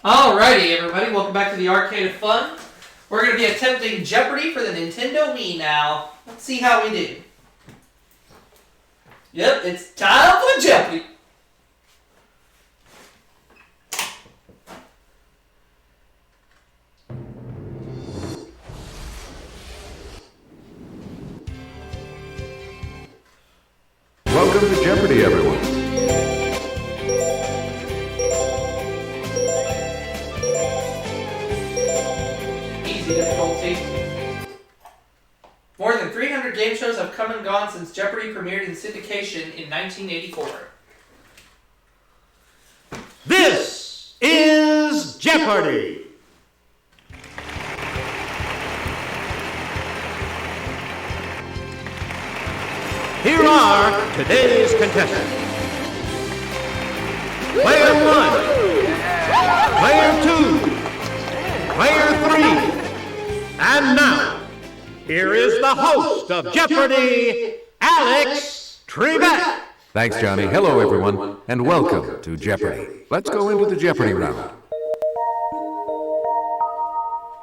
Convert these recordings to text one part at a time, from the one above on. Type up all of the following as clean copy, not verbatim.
Alrighty, everybody, welcome back to the Arcade of Fun. We're going to be attempting Jeopardy for the Nintendo Wii now. Let's see how we do. Yep, it's time for Jeopardy! Welcome to Jeopardy, everyone. Easy difficulty. More than 300 game shows have come and gone since Jeopardy premiered in syndication in 1984. This is Jeopardy! Here are today's contestants. Player 1, Player 2, Player 3, and now, here is the host of Jeopardy, Alex Trebek. Thanks, Johnny. Hello, everyone, and welcome to Jeopardy. Let's go into the Jeopardy round.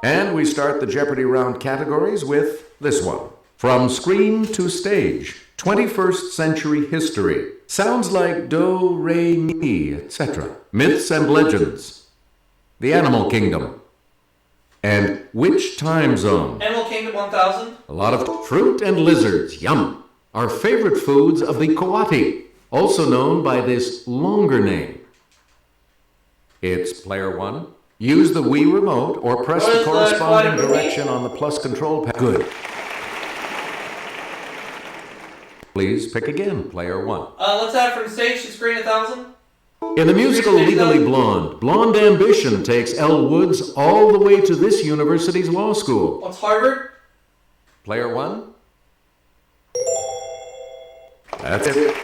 And we start the Jeopardy round categories with this one. From screen to stage, 21st century history. Sounds like do, re, mi, etc. Myths and legends. The animal kingdom. And which time zone? Animal Kingdom 1000. A lot of fruit and lizards. Yum. Our favorite foods of the Coati, also known by this longer name. It's player 1. Use the Wii remote or press the corresponding direction on the plus control pad. Good. Please pick again, player 1. Let's add from stage to screen 1000. In the musical Legally Blonde, Blonde Ambition takes Elle Woods all the way to this university's law school. What's Harvard? Player 1? That's it.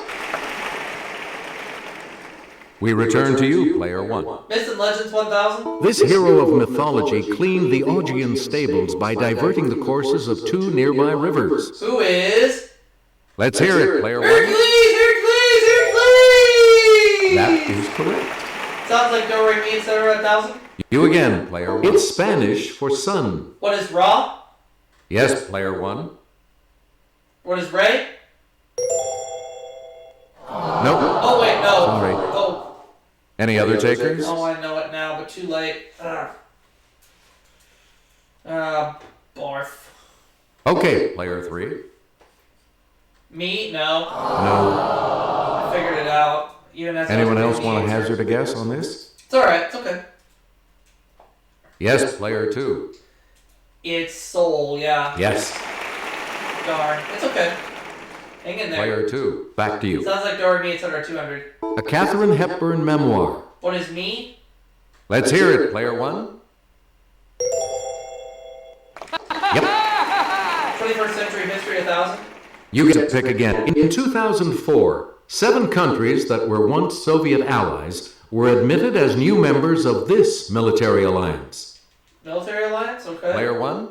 We return to you, player 1. Myths and Legends 1000. This hero of mythology cleaned the Augean stables by diverting the courses of 2 nearby rivers. Who is? Let's hear it, player 1. Hercules! That is correct. Sounds like do, re, mi, etc. 1000. You again, player 1. It's Spanish for sun. What is Ra? Yes, player 1. What is Ray? Nope. Oh, wait, no. Sorry. Oh. Any other takers? Oh, I know it now, but too late. Barf. Okay, player 3. Me? No. No. I figured it out. Even as Anyone else want to hazard a guess on this? It's alright, it's okay. Yes, player 2. It's Soul, yeah. Yes. Darn. It's okay. Hang in there. Player 2. Back to you. Sounds like do, re, mi, etc. 200. A Katharine Hepburn memoir. What is me? Let's hear it, player 1. Yep. 21st century history 1000. You get to pick again. In 2004, 7 countries that were once Soviet allies were admitted as new members of this military alliance. Military alliance? Okay. Player 1?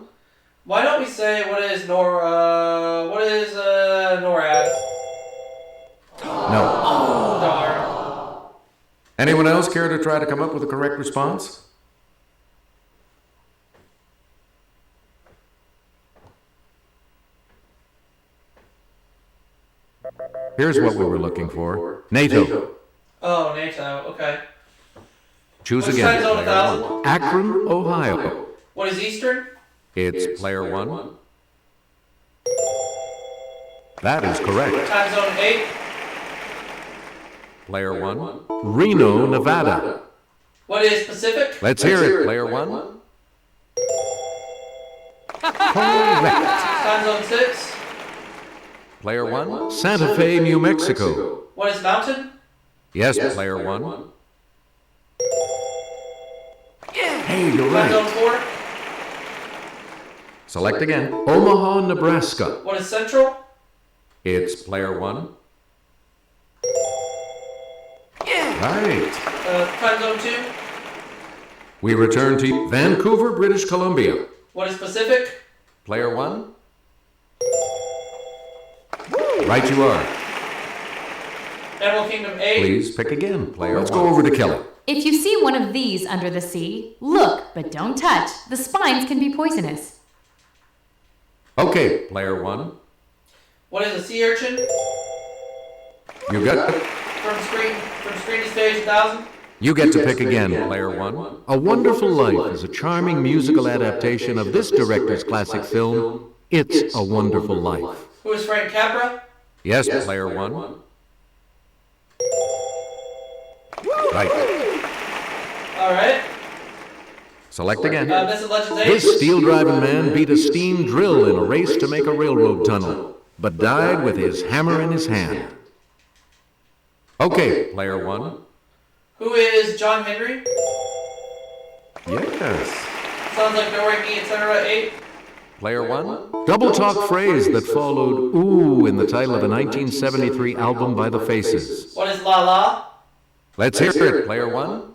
Why don't we say what is NORAD? No. Oh, darn. Anyone else care to try to come up with the correct response? Here's what we were looking for. NATO. Oh, NATO. Okay. Choose Which again. time zone Player 1000? 1. Akron, Ohio. What is Eastern? It's player 1. That is correct. Time zone 8. Player 1. Reno, Nevada. What is Pacific? Let's hear it, player 1. Correct. Time zone 6. Player 1. Santa Fe, New Mexico. What is Mountain? Yes, player 1. Hey, you're Time zone right. 4. Select again. Omaha, Nebraska. What is Central? It's player 1. Right. Time zone 2. We return to Vancouver, British Columbia. What is Pacific? Player 1. Right you are. Animal Kingdom 8. Please pick again, player. Let's go over to Kelly. If you see one of these under the sea, look, but don't touch. The spines can be poisonous. Okay, player one. What is a sea urchin? You got it. From screen to stage 1,000? You get to pick again, player one. A Wonderful Life is a charming musical adaptation of this director's classic film, It's a Wonderful Life. Who is Frank Capra? Yes, player one. Right. Alright. Select again. This is Legends 8. This steel-driving man beat a steam drill in a race to make a railroad tunnel, but died with his hammer in his hand. Okay, player one. Who is John Henry? Yes. Sounds like No Right Me, etc. 8. Player one. Double talk phrase that followed ooh in the title of a 1973 album by The Faces. What is La La? Let's hear it, player one.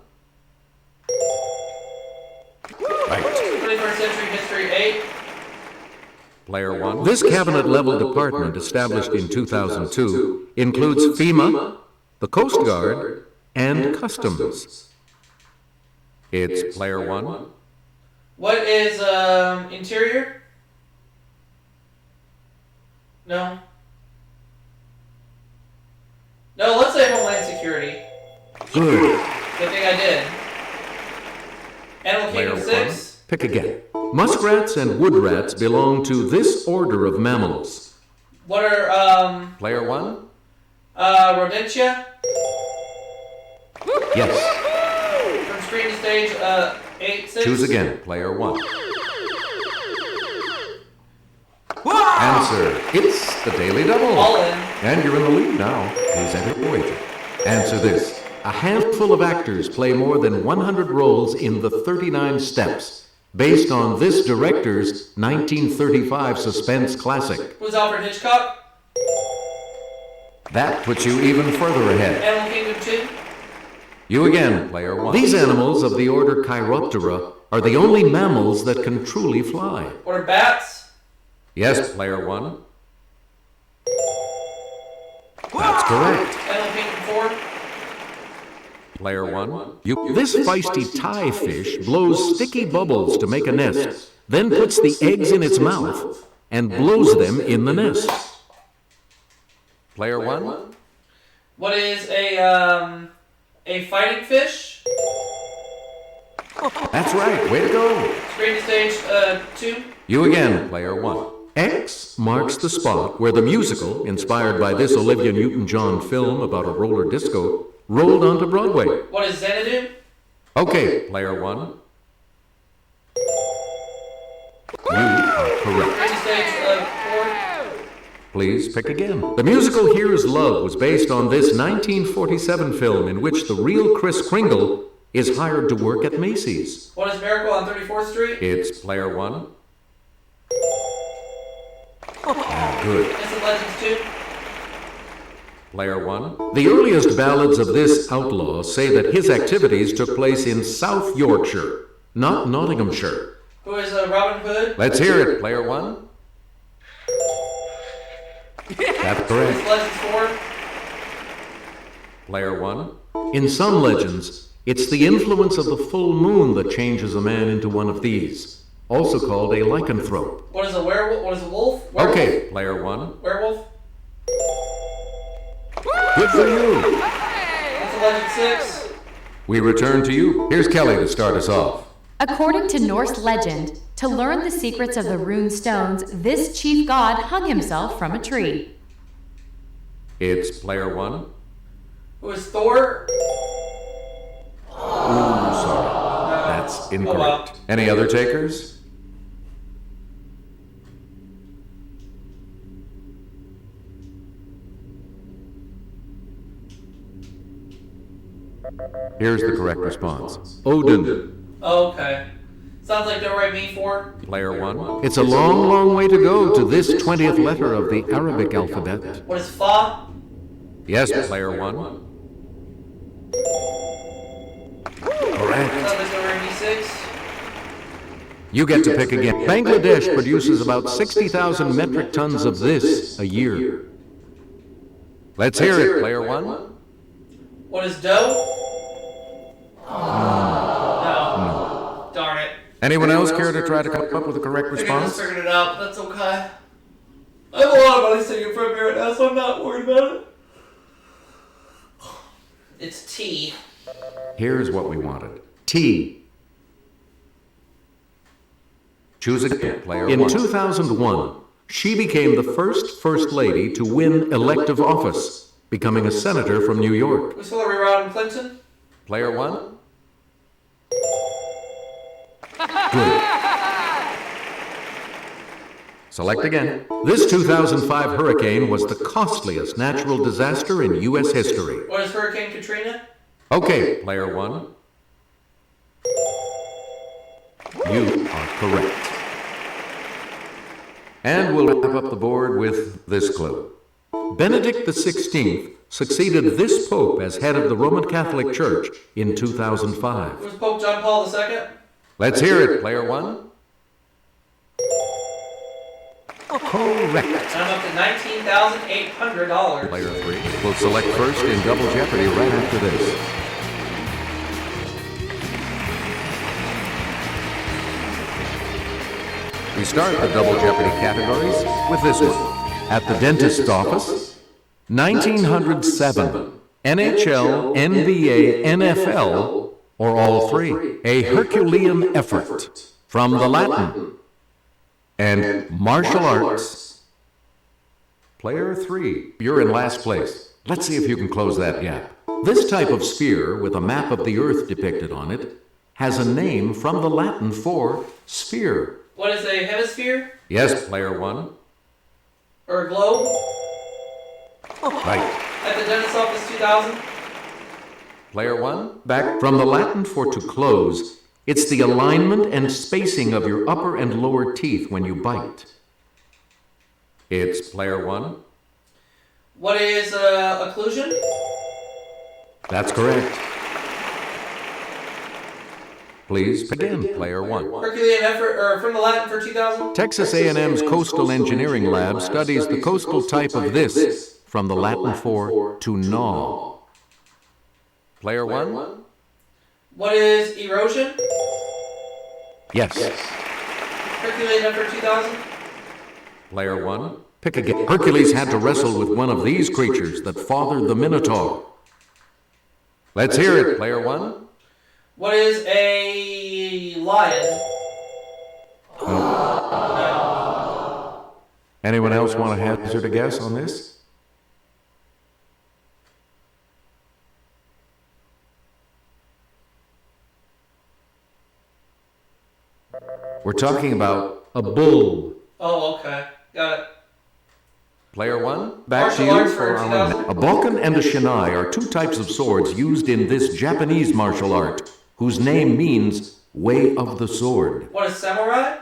Right. 21st Century History 8. Player one. This cabinet-level department, established in 2002, includes FEMA, the Coast Guard, and Customs. It's player one. What is Interior? No. No, let's say Homeland Security. Good. Good thing I did. Animal Player Kingdom one. 6. Pick again. Muskrats and wood rats belong to this order of mammals. What are Player one. Rodentia? Yes. From screen to stage 8, 6. Choose again, player one. Answer. It's the Daily Double. All in. And you're in the lead now. Please enter your wager. Answer this. A handful of actors play more than 100 roles in The 39 Steps, based on this director's 1935 suspense classic. Who's Alfred Hitchcock? That puts you even further ahead. Animal Kingdom 2. You again, player one. These animals of the order Chiroptera are the only mammals that can truly fly. What are bats? Yes, player one. That's correct. Animal Kingdom 4. Player one. This feisty tie fish blows sticky bubbles to make a nest, then puts the eggs in its mouth and blows them in the nest. Player one. What is a fighting fish? That's right. Way to go. Screen to stage 2. You again, player one. X marks the spot where the musical, inspired by this Olivia Newton-John film about a roller disco, rolled onto Broadway. What is Xanadu? Okay, player one. You are correct. Screen to stage 4. Please pick again. The musical Here's Love was based on this 1947 film in which the real Kris Kringle is hired to work at Macy's. What is Miracle on 34th Street? It's player one. Good. This is Legends 2. Player one. The earliest ballads of this outlaw say that his activities took place in South Yorkshire, not Nottinghamshire. Who is Robin Hood? Let's hear it, player one. That's This correct. is Legends 4. Player one. In some legends, it's the influence of the full moon that changes a man into one of these, also called a lycanthrope. What is a werewolf? What is a wolf? Werewolf? Okay, player one. Werewolf? Good for you. This is Legend 6. We return to you. Here's Kelly to start us off. According to Norse legend, to learn the secrets of the rune stones, this chief god hung himself from a tree. It's player one. Who is Thor? Sorry. That's incorrect. Oh, well. Any other takers? Here's the correct response. Odin. Oh, okay. Sounds like Don't Write Me 4. Player one. It's a long, long way to go to this 20th letter of the Arabic alphabet. What is Fa? Yes, player one. Correct. Sounds like Don't Write Me 6. You get to pick again. Bangladesh produces about 60,000 metric tons of this a year. Let's hear it, player one. What is Doe? Anyone else care to try to come up with a correct I think I response? just figured it out, but that's okay. I have a lot of money sitting in front of me right now, so I'm not worried about it. It's T. Here's what we wanted. T. Choose again, player In 2001, she became the first lady to win elective office, becoming a senator from New York. Was Hillary Rodham Clinton? Player 1. Good. Select again. This 2005 hurricane was the costliest natural disaster in U.S. history. What is Hurricane Katrina? Okay, player 1. You are correct. And we'll wrap up the board with this clue. Benedict XVI succeeded this pope as head of the Roman Catholic Church in 2005. Was Pope John Paul II? Let's hear it, player 1. Correct. And I'm up to $19,800. Player 3 will select first in Double Jeopardy right after this. We start the Double Jeopardy categories with this one. At the dentist's office, 1907, NHL, NBA, NFL, or all three. A Herculean effort, from the Latin, and martial arts. Player 3, you're in last place. Let's see if you can close that gap. This type of sphere with a map of the Earth depicted on it has a name from the Latin for sphere. What is a hemisphere? Yes, player 1. Or a globe? Right. At the dentist's office 2000? Player 1, back from the Latin for to close. It's the alignment and spacing of your upper and lower teeth when you bite. It's player 1. What is occlusion? That's correct. Please begin, player 1. Herculean effort, or from the Latin for 2000? Texas A&M's Coastal Engineering Lab studies the coastal type of this, from the Latin for to gnaw. Player 1? What is erosion? Yes. Herculean effort 2000? Player 1, pick again. Hercules had to wrestle with one of these creatures that fathered the Minotaur. Let's hear it, player 1. What is a lion? Anyone else want to hazard a guess on this? We're talking about a bull. Oh, okay. Got it. Player 1, back to Martial you arts for for our 2000. A Balkan and a Shinai are two types of swords used in this Japanese martial art, whose name means way of the sword. What is samurai?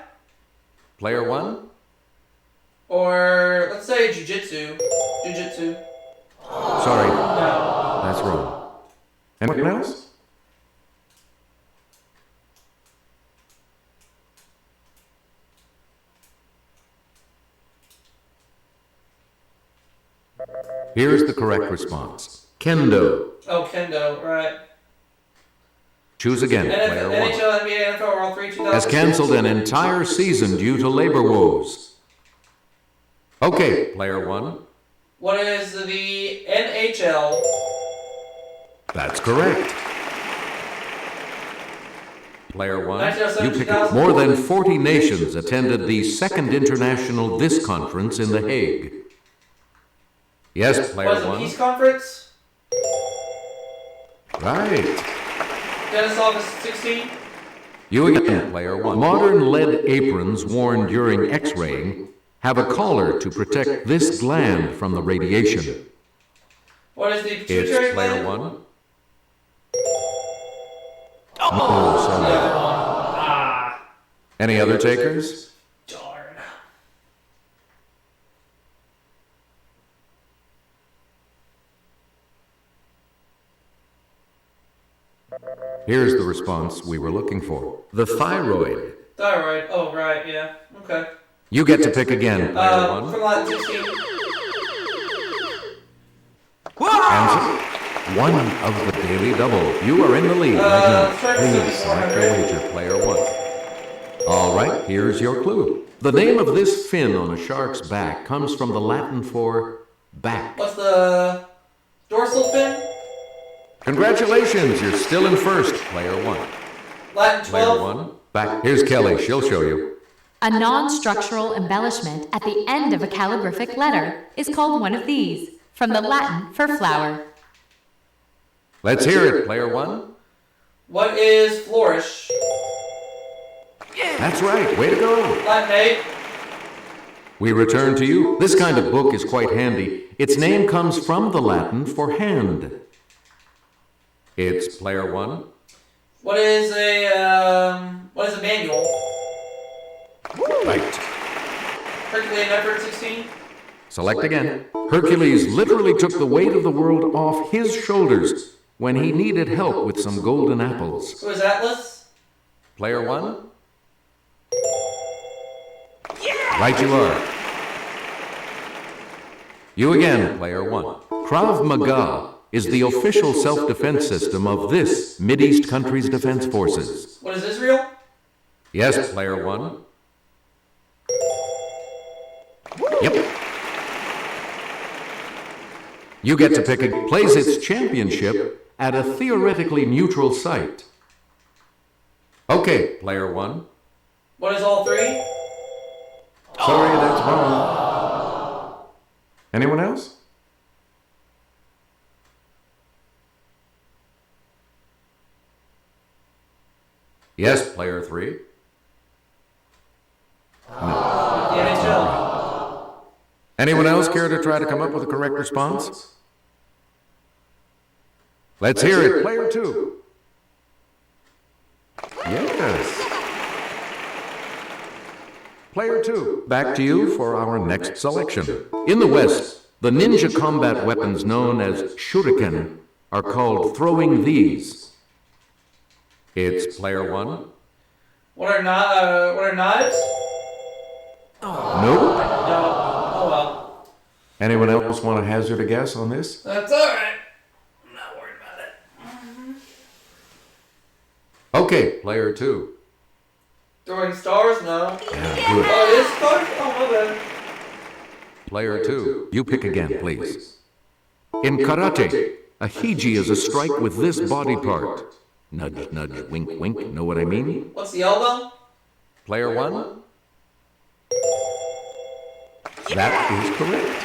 Player 1, Or, let's say jujitsu. Jujitsu. sorry, No. that's wrong. Anyone else? Here's the correct response. Kendo. Oh, kendo, right. Choose again, player 1. NHL, NBA, NFL, all three 2000. Has canceled an entire season due to labor woes. Okay, player 1. What is the NHL? That's correct. Player 1, 1907, you picked 2000. more than 40 nations attended the second international this conference in The Hague. Yes, What is player the 1. peace conference? Right. Dentist office 16? You again, player 1. Modern lead aprons worn during X-raying have a collar to protect this gland from the radiation. What is the It's pituitary player gland? 1. Oh, sorry. Ah, Any other takers? darn. Here's the response we were looking for. The thyroid. Thyroid. Oh, right, yeah. Okay. You get to pick again, player 1. From Latin 16. Answer. One of the daily double. You are in the lead right now. strike Please 7400. select your wager, player 1. All right, here's your clue. The name of this fin on a shark's back comes from the Latin for back. What's the dorsal fin? Congratulations, you're still in first, player one. Latin 12? Player one, back. Here's Kelly, she'll show you. A non-structural embellishment at the end of a calligraphic letter is called one of these, from the Latin for flower. Let's hear it, player one. What is flourish? That's right, way to go. Latin 8? We return to you. This kind of book is quite handy. Its name comes from the Latin for hand. It's player one. What is a manual? Right. Herculean effort 16? Select again. Hercules literally took the weight of the world off his shoulders when he needed help with some golden apples. Who is Atlas? Player one? Right you are. You again, player one. Krav Maga is the official self-defense system of this Mideast country's defense forces. What is Israel? Yes, player one. Yep. You get to pick a plays its championship at a theoretically neutral site. Okay, player one. What is all three? Sorry, that's wrong. Anyone else? Yes, player three. The NHL. Anyone else care to try to come up with a correct response? Let's hear it, player two. Yes. Player two, back to you for our next selection. In the West, the ninja combat weapons known as shuriken are called throwing these. It's player one. What are knives? Nope. No. Oh well. Anyone else want to hazard a guess on this? That's alright. I'm not worried about it. Okay, player two. Throwing stars? No. Yeah, good. Oh, it is stars? Oh, my bad. Player two, you pick again, please. In karate, a hiji is a strike with this body part. Nudge, nudge, wink, wink, know what I mean? What's the elbow? Player one? That is correct.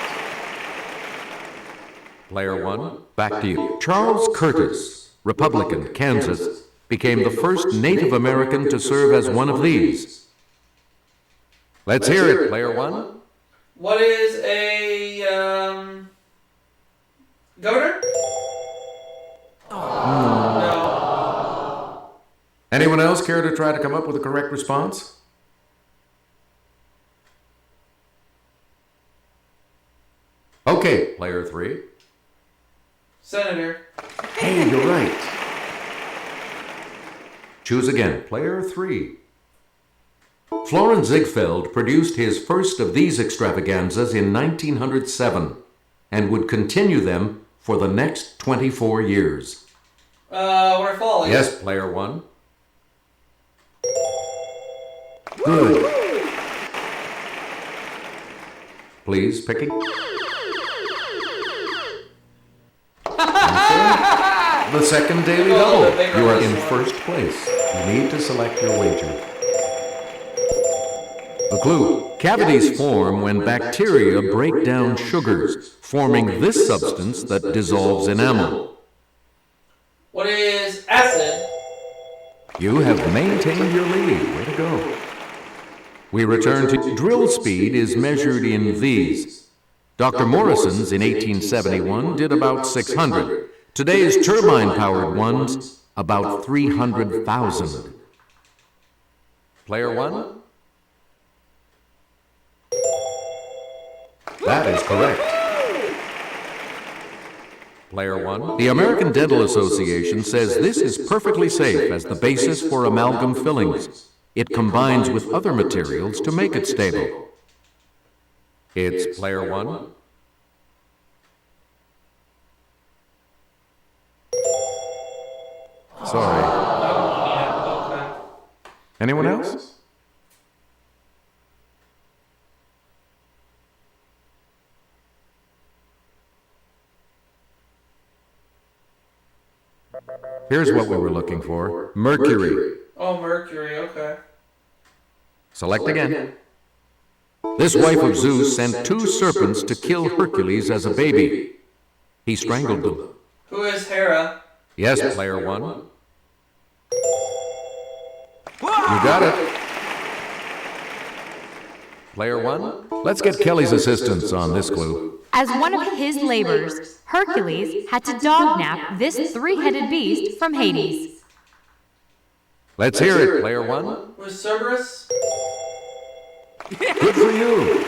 Player one, back to you. Charles Curtis, Republican, Kansas, became the first Native American to serve as one of these. Let's hear it, player one. What is a governor? No. Anyone else care to try to come up with a correct response? Okay, player three. Senator. Hey, you're right. Choose again, player three. Florin Ziegfeld produced his first of these extravaganzas in 1907 and would continue them for the next 24 years. We're falling. Yes, player one. Good. Please, picking. The second daily double. You are in first place. You need to select your wager. The clue. Cavities form when bacteria break down sugars, forming this substance that dissolves enamel. What is acid? You have maintained your lead. Way to go. We return to drill speed is measured in these. Dr. Morrison's in 1871 did about 600. Today's turbine-powered ones, about 300,000. Player one? That is correct. Player one? The American Dental Association says this is perfectly safe as the basis for amalgam fillings. It combines with other materials to make it stable. It's player one. Sorry. Anyone else? Here's what we were looking for. Mercury. Oh, Mercury, okay. Select again. This wife of Zeus sent 2 serpents to kill Hercules as a baby. He strangled them. Who is Hera? Yes, player 1. You got it. Player 1, let's get Kelly's assistance on this clue. As one of his labors, Hercules had to dog-nap this 3-headed beast from Hades. Let's hear it, player 1. Who is Cerberus? Good for you.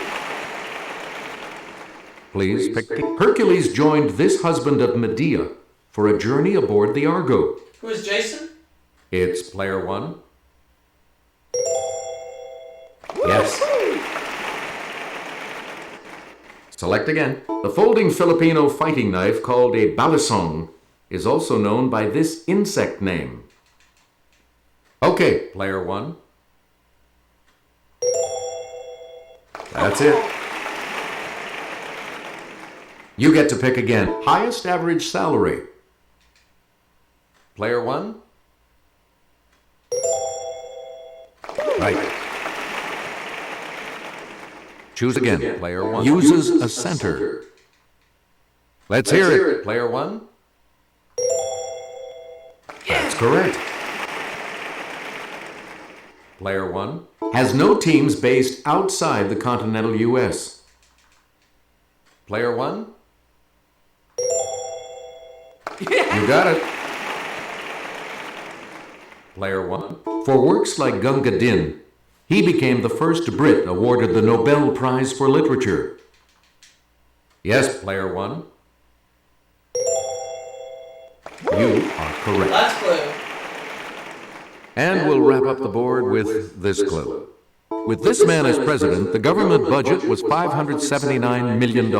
Please pick. Hercules joined this husband of Medea for a journey aboard the Argo. Who is Jason? It's player 1. Yes. Select again. The folding Filipino fighting knife called a balisong is also known by this insect name. Okay, player 1. That's it. You get to pick again. Highest average salary. Player 1. Right. Choose again. Player 1. Uses a center. Let's hear it. Player 1. That's correct. Player 1. Has no teams based outside the continental U.S. Player 1. You got it. Player 1. For works like Gunga Din, he became the first Brit awarded the Nobel Prize for Literature. Yes, player 1. You are correct. Last clue. And we'll wrap up the board with this clue. With this man as president, the government budget was $579 million,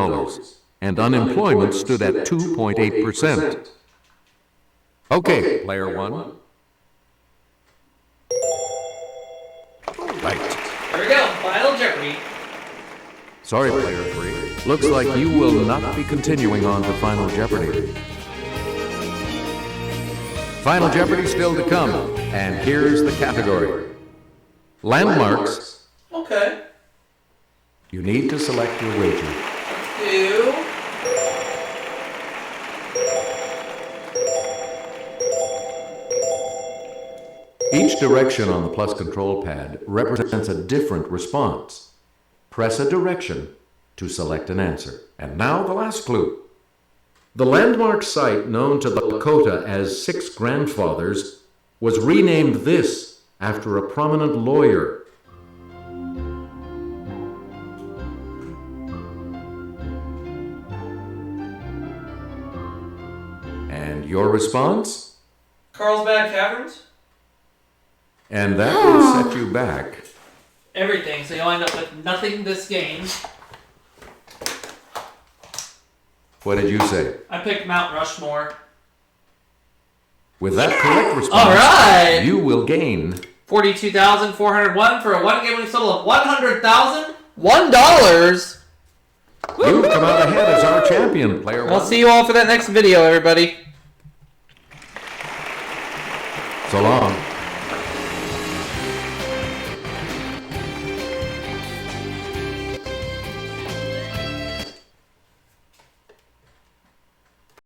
and unemployment stood at 2.8%. Okay, player 1. Right. Here we go. Final Jeopardy. Sorry, player 3. Looks like you will not be continuing on to Final Jeopardy. Final Jeopardy still to come, and here's the category. Landmarks. Okay. You need to select your wager. Let's do... Each direction on the plus control pad represents a different response. Press a direction to select an answer. And now the last clue. The landmark site known to the Lakota as Six Grandfathers was renamed this after a prominent lawyer. And your response? Carlsbad Caverns? And that will set you back. Everything, so you'll end up with nothing this game. What did you say? I picked Mount Rushmore. With that correct response, All right. you will gain 42,401 for a one-game winning total of $100,001. You've come out ahead as our champion, player 1. I'll see you all for that next video, everybody. So long.